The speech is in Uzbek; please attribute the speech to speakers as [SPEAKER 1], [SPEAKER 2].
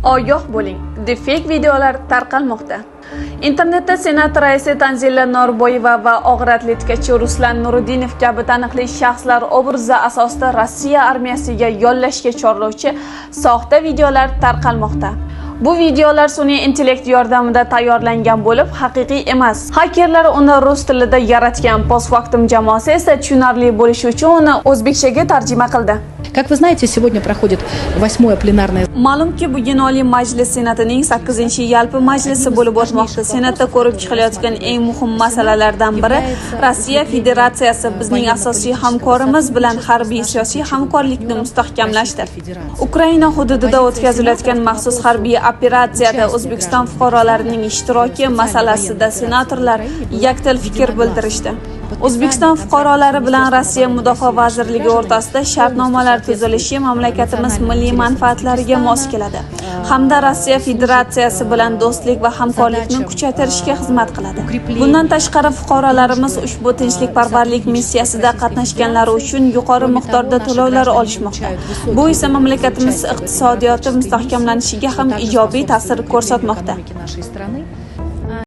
[SPEAKER 1] Ogoh bo'ling, deepfake videolar tarqalmoqda. Internetda Senat raisi Tanzila Norboyeva va og'ir atletikachi Ruslan Nuriddinov kabi taniqli shaxslar obrazi asosida Rossiya armiyasiga yollashga chorlovchi soxta videolar tarqalmoqda. Bu videolar sun'iy intellekt yordamida tayyorlangan bo'lib, haqiqiy emas. Hakerlar uni rus tilida yaratgan, postfaktum jamoasi esa tushunarli bo'lishi uchun uni o'zbekchaga tarjima qildi.
[SPEAKER 2] Как вы знаете, сегодня проходит 8-е пленарное.
[SPEAKER 1] Ma'lumki, bugun Oliy Majlis Senatining 8-yalpi majlisi bo'lib o'tmoqda. Senatda ko'rib chiqilayotgan eng muhim masalalardan biri Rossiya Federatsiyasi bizning asosiy hamkorimiz bilan harbiy siyosiy hamkorlikni mustahkamlashdir. Ukraina hududida o'tkazilayotgan maxsus harbiy operatsiyada O'zbekiston fuqarolarining ishtiroki masalasida senatorlar yakdil fikr bildirishdi. O'zbekiston fuqarolari bilan Rossiya Mudofaa vazirligi o'rtasida shartnomalar tuzilishi mamlakatimiz milliy manfaatlariga mos keladi hamda Rossiya Federatsiyasi bilan do'stlik va hamkorlikni kuchaytirishga xizmat qiladi. Bundan tashqari fuqarolarimiz ushbu tinchlikparvarlik missiyasida qatnashganlari uchun yuqori miqdorda to'lovlar olishmoqda. Bu esa mamlakatimiz iqtisodiyoti mustahkamlanishiga ham ijobiy ta'sir ko'rsatmoqda.